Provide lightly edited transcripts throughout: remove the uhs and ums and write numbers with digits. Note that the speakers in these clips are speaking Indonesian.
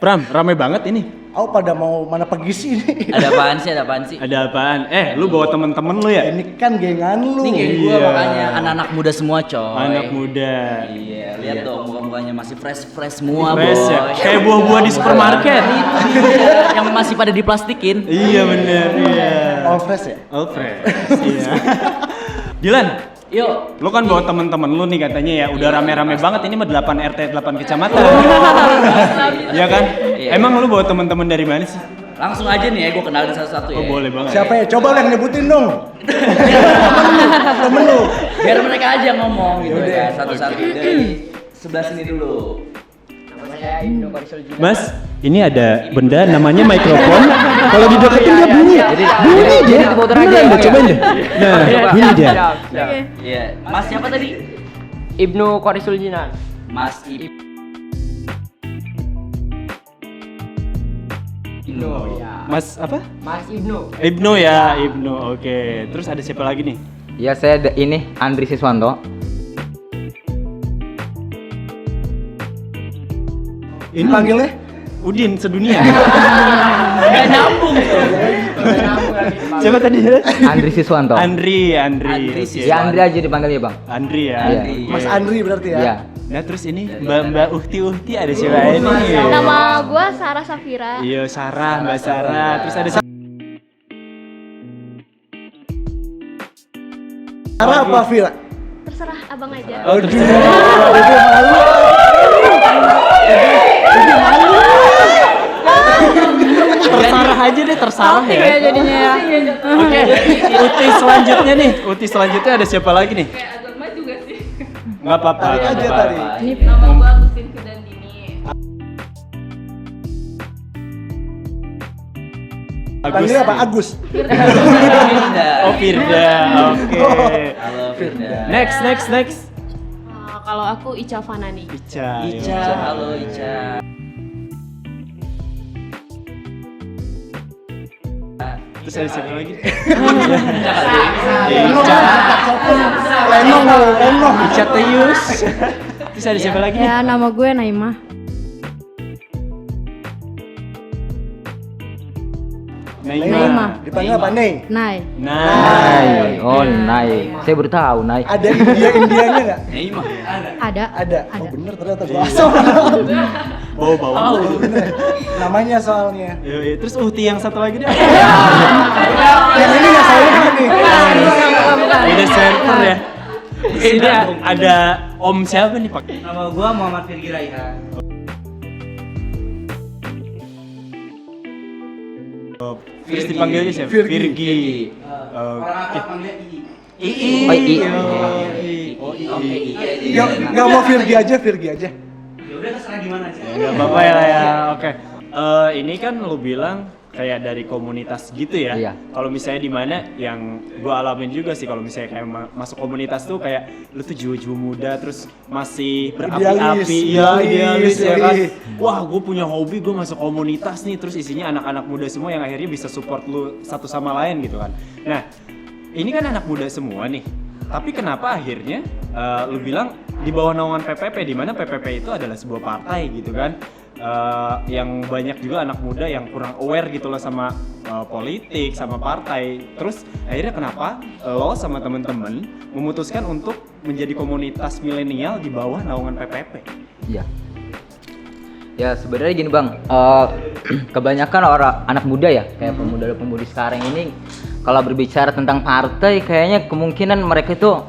Pram, ramai banget ini. Oh, pada mau mana pergi sih ini? Ada apaan sih? Ada apaan? Lu bawa temen-temen lu ya? Ini kan gengan lu. Ini geng gua makanya anak-anak muda semua coy. Anak muda. Iya, lihat dong muka-mukanya masih fresh semua, Fresh boy. ya? Kayak buah-buah di supermarket. Itu dia, yang masih pada diplastikin. Iya bener, iya. All fresh ya? All fresh. Iya. Dilan, Yuk. lu kan bawa temen-temen lu nih katanya ya, udah rame-rame banget ini mah 8 RT 8 kecamatan. Iya kan? Iya. Emang lu bawa temen-temen dari mana sih? Langsung aja nih ya, gue kenalin satu-satu ya. Oh boleh banget. Siapa ya? Coba yang nyebutin dong. Temen lu. Biar mereka aja ngomong gitu Yaudah. ya, satu-satu dari sebelah sini dulu. Saya Ibnu Qarisul Jinan. Mas, ini ada benda namanya mikrofon. Kalau dideketin dia bunyi. Bunyi dia. Beneran deh, cobain deh. Nah, bunyi dia. Iya. Mas siapa tadi? Ibnu Qarisul Jinan. Mas Ibnu. Mas apa? Mas Ibnu. Ibnu ya, Ibnu. Oke. Terus ada siapa lagi nih? Ya saya ini Andri Siswanto. Ini Panggilnya? Udin sedunia. Gak nyambung tuh. Siapa tadi? Andri Siswanto. Andri. Andri Oke. Ya Andri aja dipanggilnya bang. Andri ya. Iya. Mas Andri berarti ya? Iya. Nah terus ini Mbak Uhti ada siapa ini? Nama gue Sarah Safira. Iya Sarah, Mbak Sarah. Terus ada siapa? Sarah apa Vira? Terserah abang aja. Oh, terserah aja deh, terserah ya. jadinya ya. Oke, Uti selanjutnya ada siapa lagi nih? Kayak agama juga sih. Nggak apa-apa. Tarik aja nggak tadi. apa-apa. Nama gua Agustin Kudandini. Panggilnya apa? Agus? Firda. Oh Firda, oke. Halo Firda. Next. Kalau aku Ica Fanani. Ica. Ica, halo Ica. Terus ada siapa lagi? Lenong. Ica Teus. Terus ada siapa lagi? Ya, nama gue Naimah. Naimah. Dipanggil apa? Ney? Nai. Nai. Oh Nai. Saya baru tahu Nai. Ada Indianya nggak? Neymar. Ada. Ada. Oh Ada. bener ternyata gua asal. Bawa. Bener. Namanya soalnya. Iya. Terus Uhti yang satu lagi deh. Yang ini nggak saya ini. Beda server ya. Di sini ada Om siapa nih Pak? Nama gua Muhammad Firgi Raihan. Terus dipanggilnya siapa? Virgi. Orang apa panggilnya I. Oh, I. Nggak mau Virgi aja. Ya udah terserah gimana aja. Enggak apa-apa ya. Oke. Ini kan lu bilang kayak dari komunitas gitu ya. Iya. Kalau misalnya di mana yang gua alamin juga sih kalau misalnya kayak masuk komunitas tuh kayak lu tuh jiwa-jiwa muda terus masih berapi-api, idealis ya kan. Wah, gue punya hobi, gue masuk komunitas nih terus isinya anak-anak muda semua yang akhirnya bisa support lu satu sama lain gitu kan. Nah, ini kan anak muda semua nih. Tapi kenapa akhirnya lu bilang di bawah naungan PPP, di mana PPP itu adalah sebuah partai gitu kan? Yang banyak juga anak muda yang kurang aware gitu loh sama politik, sama partai. Terus akhirnya kenapa lo sama temen-temen memutuskan untuk menjadi komunitas milenial di bawah naungan PPP? Iya. Ya sebenarnya gini bang, kebanyakan anak muda ya, kayak pemuda-pemudi sekarang ini, kalau berbicara tentang partai, kayaknya kemungkinan mereka itu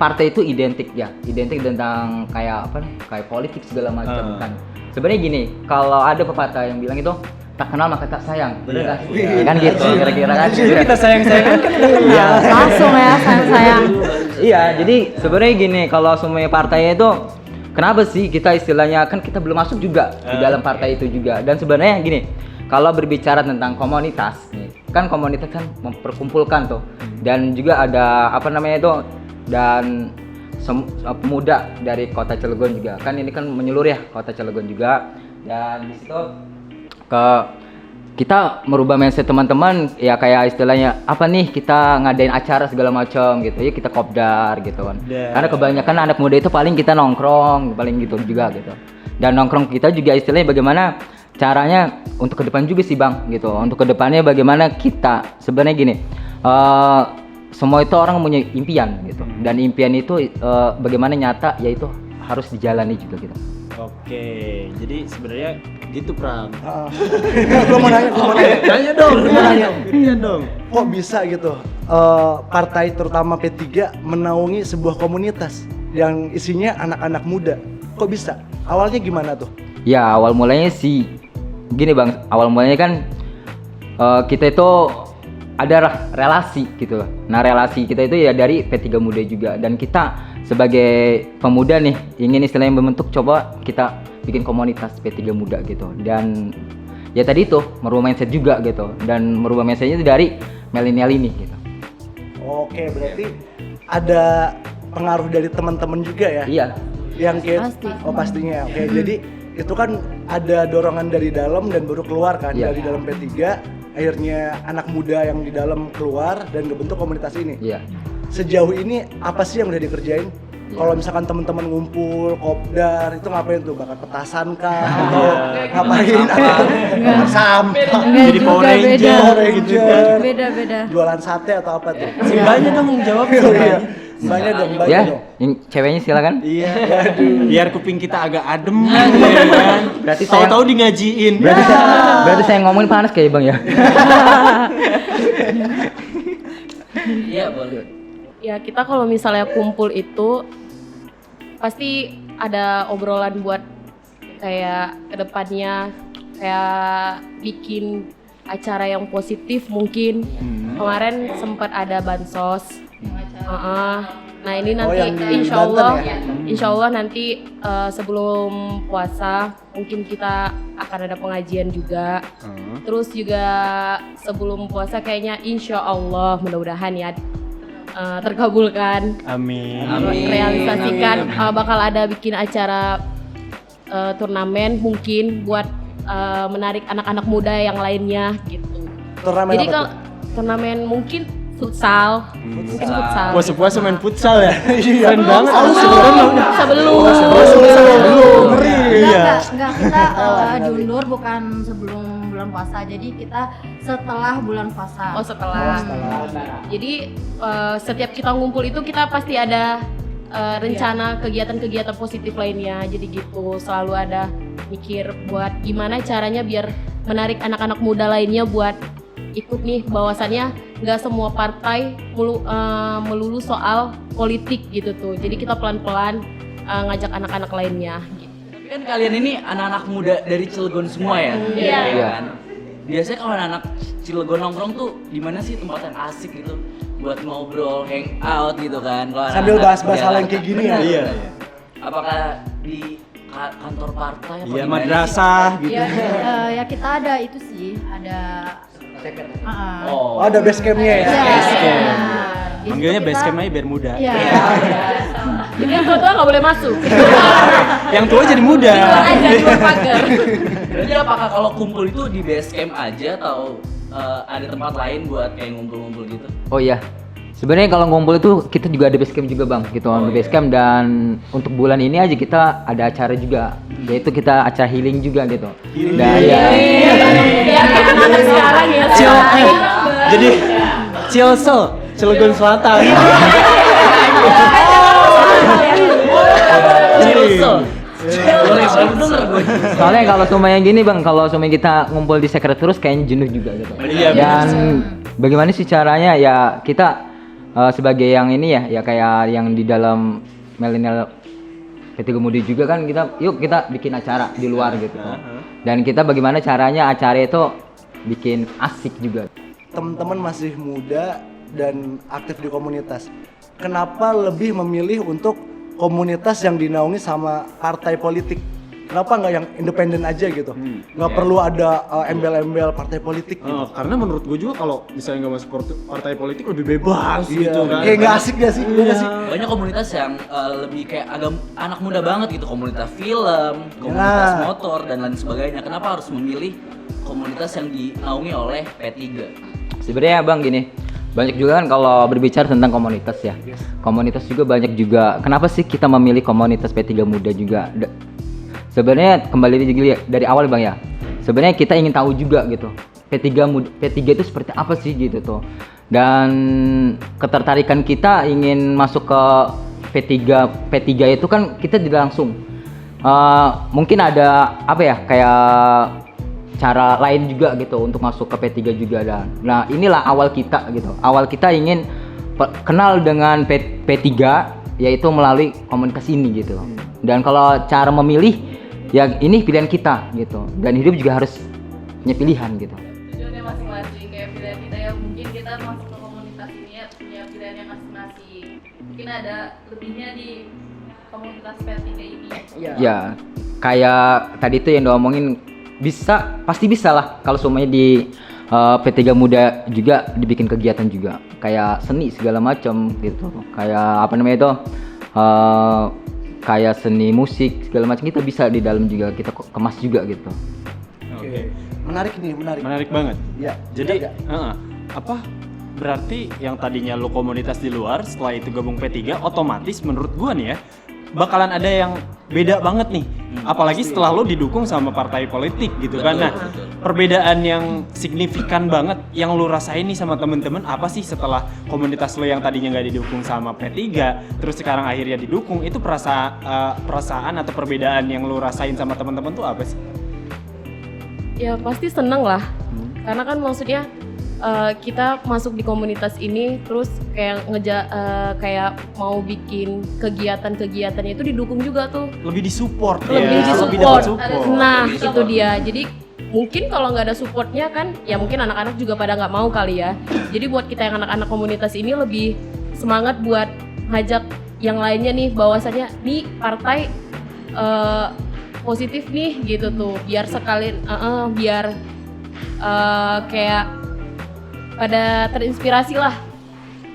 partai itu identik tentang kayak apa nih, kayak politik segala macam kan. Sebenarnya gini, kalau ada pepatah yang bilang itu tak kenal maka tak sayang, bener kan? Kan gitu, kira-kira kan. Jadi kita sayang-sayangan kan Iya. Langsung ya, sayang-sayang. Iya, jadi sebenarnya gini, kalau semua partainya itu kenapa sih kita istilahnya kan kita belum masuk juga di dalam partai itu juga. Dan sebenarnya gini, kalau berbicara tentang komunitas nih, kan komunitas kan memperkumpulkan tuh. Dan juga ada apa namanya itu dan pemuda dari kota Cilegon juga. Kan ini kan menyeluruh ya kota Cilegon juga. Dan di situ kita merubah mindset teman-teman ya kayak istilahnya apa nih kita ngadain acara segala macam gitu ya kita kopdar gitu kan. Karena kebanyakan anak muda itu paling kita nongkrong paling gitu juga gitu. Dan nongkrong kita juga istilahnya bagaimana caranya untuk ke depan juga sih Bang gitu. Untuk ke depannya bagaimana kita sebenarnya gini. Semua itu orang punya impian gitu. Dan impian itu bagaimana nyata yaitu harus dijalani juga gitu. Oke, jadi sebenarnya gitu Pram. Gue mau nanya. Tanya dong, iya dong. Kok bisa gitu partai terutama P3 menaungi sebuah komunitas yang isinya anak-anak muda? Kok bisa? Awalnya gimana tuh? Ya awal mulanya sih gini Bang, awal mulanya kan kita itu ada relasi gitu. Nah relasi kita itu ya dari P3 Muda juga, dan kita sebagai pemuda nih ingin istilahnya membentuk, coba kita bikin komunitas P3 Muda gitu. Dan ya tadi itu merubah mindset juga gitu, dan merubah mindsetnya itu dari milenial ini gitu. Oke, berarti ada pengaruh dari teman-teman juga ya? Iya. Yang kayak Pasti. Oh pastinya. Oke, jadi itu kan ada dorongan dari dalam dan baru keluar kan Iya. dari dalam P3. Akhirnya anak muda yang di dalam keluar dan ngebentuk komunitas ini. Iya. Sejauh ini apa sih yang udah dikerjain? Kalau misalkan teman-teman ngumpul, kopdar, itu ngapain tuh? Bakar petasan kah? Atau ngapain? Bakar sampah? Enggak Jadi juga, Power Ranger beda. Power Ranger. Beda-beda. Jualan sate atau apa tuh? Si Mbaknya dong yang jawab. Iya. Mbaknya dong, mbaknya Ya, dong. yang ceweknya silakan. Iya, biar kuping kita agak adem ya kan. Berarti saya- tahu-tahu di ngajiin. Berarti saya ngomongin panas kayak Bang ya. Iya boleh. Ya kita kalau misalnya kumpul itu pasti ada obrolan buat kayak kedepannya, kayak bikin acara yang positif mungkin. Kemarin sempat ada bansos. Nah ini nanti yang di insya Banten Allah nanti sebelum puasa mungkin kita akan ada pengajian juga. Terus juga sebelum puasa kayaknya insya Allah mudah-mudahan ya terkabulkan. Amin. Realisasikan bakal ada bikin acara turnamen mungkin buat menarik anak-anak muda yang lainnya gitu. Turnamen Jadi apa kalau turnamen mungkin futsal, mungkin futsal. Puasa-puasa main futsal ya. Iya. Keren banget. Sebelum Ngeri. Enggak, kita diundur bukan sebelum bulan puasa. Jadi kita setelah bulan puasa. Oh setelah. Jadi setiap kita ngumpul itu kita pasti ada rencana kegiatan-kegiatan positif lainnya. Jadi gitu selalu ada mikir buat gimana caranya biar menarik anak-anak muda lainnya buat ikut nih, bahwasannya nggak semua partai melulu soal politik gitu tuh. Jadi kita pelan-pelan ngajak anak-anak lainnya. Gitu. Tapi kan kalian ini anak-anak muda dari Cilegon semua ya? Iya. Iya kan? Biasanya kalau anak Cilegon nongkrong tuh di mana sih tempat yang asik gitu buat ngobrol, hang out gitu kan? Kalau Sambil anak-anak bahas-bahas hal yang Jakarta. kayak gini ya? Bener. Iya. Apakah di kantor partai apa Iya, gimana madrasah gitu. Ya kita ada itu sih, ada sih? uh, Oh. Oh, ada base campnya ya? Manggilnya base camp aja biar muda. Iya. Jadi yang tua-tua nggak boleh masuk. Yang tua jadi muda. Keluar aja keluar pagar. Berarti apakah kalau kumpul itu di base camp aja atau ada tempat lain buat kayak ngumpul-ngumpul gitu? Oh iya. Sebenarnya kalau ngumpul itu kita juga ada base camp juga Bang, gitu. Ada base camp, dan untuk bulan ini aja kita ada acara juga, yaitu kita acara healing juga gitu. Dan ya, Biar kayak anak sekarang ya. Jadi Cilsel, Cilegon Selatan. Cilsel. Boleh denger gue. soalnya kalau semuanya gini Bang, kalau semuanya kita ngumpul di secret terus kayaknya jenuh juga gitu. Iya, Dan bagaimana sih caranya ya kita sebagai yang ini ya kayak yang di dalam milenial P3 Muda juga kan yuk kita bikin acara di luar gitu. Dan kita bagaimana caranya acara itu bikin asik juga. Teman-teman masih muda dan aktif di komunitas. Kenapa lebih memilih untuk komunitas yang dinaungi sama partai politik? Kenapa nggak yang independen aja gitu? Nggak perlu ada embel-embel partai politik gitu. Karena menurut gue juga kalau misalnya nggak masuk partai politik lebih bebas gitu kan. Nggak asik gak sih? Iya. sih? Banyak komunitas yang lebih kayak agak anak muda banget gitu, komunitas film, komunitas motor dan lain sebagainya. Kenapa harus memilih komunitas yang dinaungi oleh P3? Sebenarnya Bang gini, banyak juga kan kalau berbicara tentang komunitas ya. Komunitas juga banyak juga. Kenapa sih kita memilih komunitas P3 Muda juga? sebenarnya kembali dari awal Bang ya. Sebenarnya kita ingin tahu juga gitu. P3 itu seperti apa sih gitu tuh. Dan ketertarikan kita ingin masuk ke P3 itu kan kita tidak langsung. Mungkin ada apa ya kayak cara lain juga gitu untuk masuk ke P3 juga ada. Nah, inilah awal kita gitu. Awal kita ingin kenal dengan P3 yaitu melalui komunitas ini gitu. Dan kalau cara memilih ya ini pilihan kita gitu. Dan hidup juga harus punya pilihan gitu. Tujuannya masing-masing, kayak pilihan kita ya mungkin kita masuk ke komunitas ini ya punya pilihan yang masing-masing. Mungkin ada lebihnya di komunitas P3 ini. Ya, kayak tadi tuh yang diomongin pasti bisa lah kalau semuanya di P3 Muda juga dibikin kegiatan juga kayak seni segala macam gitu, kayak apa namanya itu kayak seni musik segala macam kita bisa di dalam juga kita kemas juga gitu. Oke. Menarik nih, Menarik banget. Ya. Jadi apa berarti yang tadinya lo komunitas di luar setelah itu gabung P3 otomatis menurut gua nih ya bakalan ada yang beda banget nih. Apalagi setelah lo didukung sama partai politik gitu kan. Nah, perbedaan yang signifikan banget yang lo rasain nih sama temen-temen apa sih setelah komunitas lo yang tadinya nggak didukung sama P3 terus sekarang akhirnya didukung, itu perasaan atau perbedaan yang lo rasain sama temen-temen tuh apa sih? Ya pasti seneng lah, karena kan maksudnya kita masuk di komunitas ini terus kayak kayak mau bikin kegiatan-kegiatannya itu didukung juga tuh. Lebih disupport Lebih ya. disupport. Support. Nah itu dia. Jadi mungkin kalau nggak ada supportnya kan, ya mungkin anak-anak juga pada nggak mau kali ya. Jadi buat kita yang anak-anak komunitas ini lebih semangat buat ngajak yang lainnya nih, bahwasannya nih partai positif nih gitu tuh, biar sekalian biar kayak pada terinspirasi lah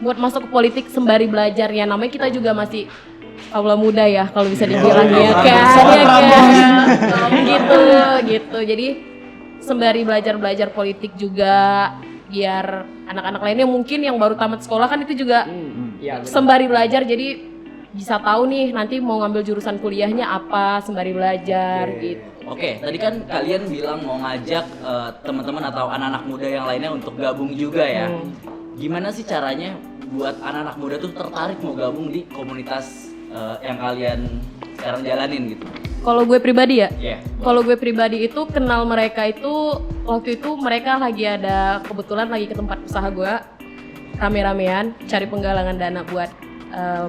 buat masuk ke politik sembari belajar ya, namanya kita juga masih kaula muda ya kalau bisa dibilang ya kan gitu jadi sembari belajar politik juga biar anak-anak lainnya mungkin yang baru tamat sekolah kan itu juga sembari belajar, jadi bisa tahu nih nanti mau ngambil jurusan kuliahnya apa sembari belajar gitu. Oke, tadi kan kalian bilang mau ngajak teman-teman atau anak-anak muda yang lainnya untuk gabung juga ya. Gimana sih caranya buat anak-anak muda tuh tertarik mau gabung di komunitas yang kalian sekarang jalanin gitu? Kalau gue pribadi ya, Iya. kalau gue pribadi itu kenal mereka itu waktu itu mereka lagi ada kebetulan lagi ke tempat usaha gue rame-ramean cari penggalangan dana buat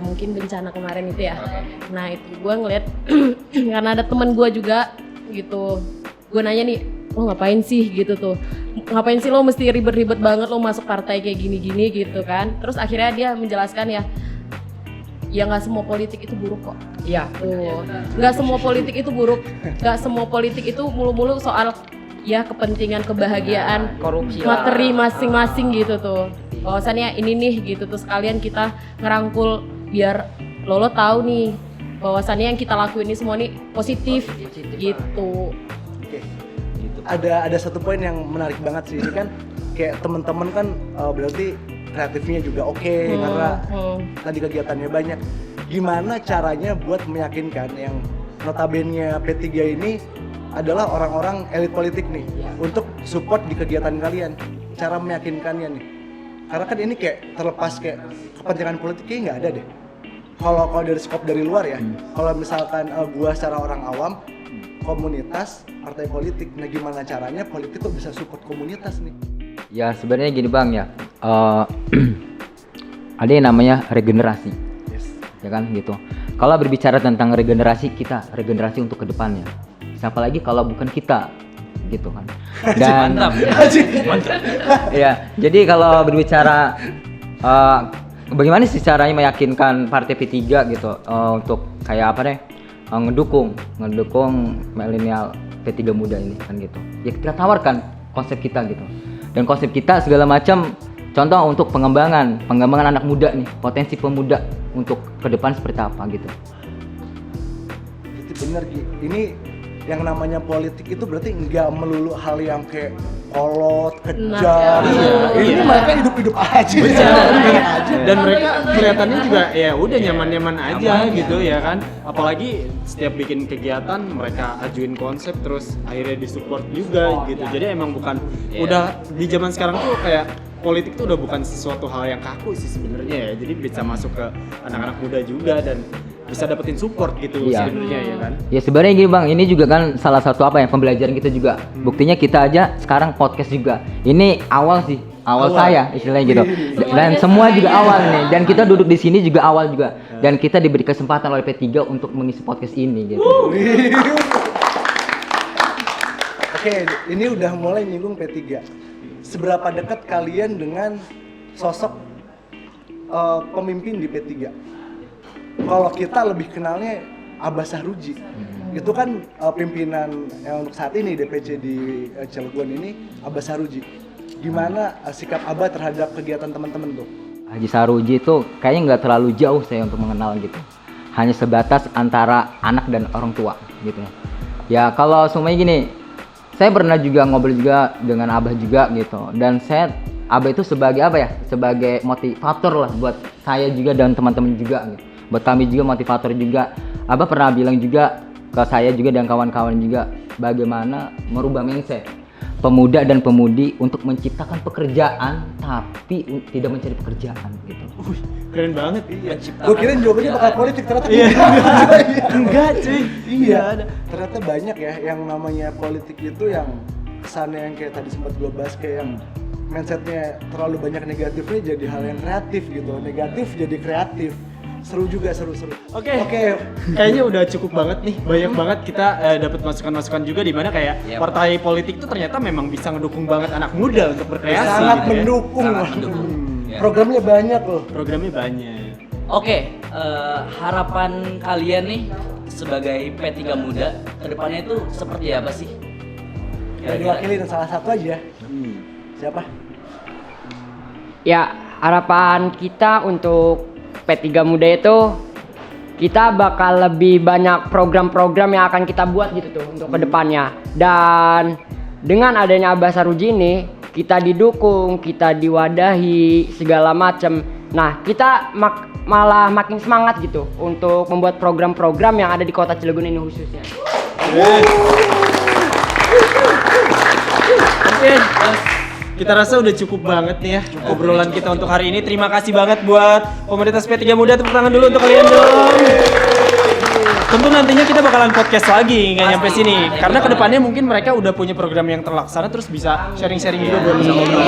mungkin bencana kemarin itu ya. Nah itu gue ngeliat karena ada teman gue juga gitu, gue nanya nih, lo ngapain sih gitu tuh, ngapain sih lo mesti ribet-ribet banget lo masuk partai kayak gini-gini gitu kan. Terus akhirnya dia menjelaskan ya nggak semua politik itu buruk kok. Iya. Nggak semua politik itu buruk, nggak semua politik itu mulu-mulu soal ya kepentingan kebahagiaan Korupsi lah. materi masing-masing gitu tuh. Bahwasannya ini nih gitu tuh sekalian kita ngerangkul biar lo tahu nih bahwasannya yang kita lakuin ini semua nih positif gitu. Oke. Ada satu poin yang menarik banget sih, ini kan kayak teman-teman kan berarti kreatifnya juga oke, karena tadi kegiatannya banyak. Gimana caranya buat meyakinkan yang notabene P3 ini adalah orang-orang elit politik nih untuk support di kegiatan kalian? Cara meyakinkannya nih, karena kan ini kayak terlepas kayak kepentingan politik kayaknya nggak ada deh. Kalau dari skop dari luar ya, kalau misalkan gua secara orang awam, komunitas, partai politik, nah gimana caranya politik kok bisa support komunitas nih? Ya sebenarnya gini Bang ya, ada yang namanya regenerasi, ya kan gitu. Kalau berbicara tentang regenerasi, kita regenerasi untuk kedepannya. Siapa lagi kalau bukan kita, gitu kan. Dan ya, jadi kalau berbicara bagaimana sih caranya meyakinkan partai P3 gitu untuk kayak apa deh ngedukung milenial P3 muda ini kan gitu. Ya kita tawarkan konsep kita gitu. Dan konsep kita segala macam, contoh untuk pengembangan anak muda nih, potensi pemuda untuk ke depan seperti apa gitu. Itu bener Ki. Ini yang namanya politik itu berarti nggak melulu hal yang kayak kolot, kejam. Ini mereka hidup-hidup aja. Dan mereka kelihatannya juga ya udah nyaman-nyaman aja gitu ya kan. Apalagi setiap bikin kegiatan mereka ajuin konsep terus akhirnya disupport juga gitu. Jadi emang bukan udah di zaman sekarang tuh kayak politik tuh udah bukan sesuatu hal yang kaku sih sebenarnya ya. Jadi bisa masuk ke anak-anak muda juga dan bisa dapetin support gitu sebenarnya ya kan. Ya sebenarnya gini Bang, ini juga kan salah satu pembelajaran kita juga. Buktinya kita aja sekarang podcast juga. Ini awal saya istilahnya gitu. Dan semua juga awal nih. Dan kita duduk di sini juga awal juga. Dan kita diberi kesempatan oleh P3 untuk mengisi podcast ini gitu. Oke, ini udah mulai nyinggung P3. Seberapa dekat kalian dengan sosok pemimpin di P3? Kalau kita lebih kenalnya Abah Sahruji. Itu kan pimpinan yang untuk saat ini DPC di Cilegon ini Abah Sahruji. Gimana sikap Abah terhadap kegiatan teman-teman tuh? Haji Sahruji itu kayaknya nggak terlalu jauh saya untuk mengenal gitu. Hanya sebatas antara anak dan orang tua gitu. Ya kalau semuanya gini, saya pernah juga ngobrol juga dengan Abah juga gitu. Dan Abah itu sebagai sebagai motivator lah buat saya juga dan teman-teman juga gitu. Buat kami juga motivator juga. Abah pernah bilang juga ke saya juga dan kawan-kawan juga bagaimana merubah mindset pemuda dan pemudi untuk menciptakan pekerjaan tapi tidak mencari pekerjaan gitu. Keren banget. Gue kirain jawabannya bakal politik, ternyata Enggak cuy. Iya, ternyata banyak ya yang namanya politik itu yang kesannya yang kayak tadi sempat gue bahas kayak yang mindsetnya terlalu banyak negatifnya jadi hal yang kreatif gitu. Negatif jadi kreatif. Seru juga, seru. Oke. Kayaknya udah cukup banget nih. Banyak banget kita dapat masukan-masukan juga di mana kayak partai politik tuh ternyata memang bisa ngedukung banget anak muda untuk berkreasi. Sangat gitu mendukung. Sangat mendukung. Programnya banyak loh. Programnya banyak. Oke, harapan kalian nih sebagai P3 muda kedepannya itu seperti apa sih? Ya diwakilin salah satu aja. Siapa? Ya, harapan kita untuk P3 muda itu kita bakal lebih banyak program-program yang akan kita buat gitu tuh untuk kedepannya. Dan dengan adanya Abah Sahruji ini kita didukung, kita diwadahi segala macam. Nah kita malah makin semangat gitu untuk membuat program-program yang ada di kota Cilegon ini khususnya. Oke. Kita rasa udah cukup banget nih ya obrolan kita untuk hari ini. Terima kasih banget buat komunitas P3 Muda. Tepuk tangan dulu untuk kalian dong. Tentu nantinya kita bakalan podcast lagi nggak nyampe sini. Karena kedepannya mungkin mereka udah punya program yang terlaksana terus bisa sharing-sharing juga buat bisa ngobrol.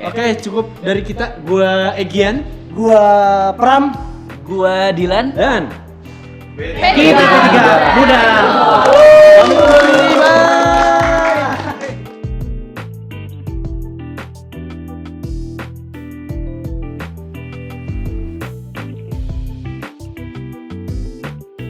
Oke, cukup dari kita. Gua Egyan, Gua Pram, Gua Dilan dan P3 Muda.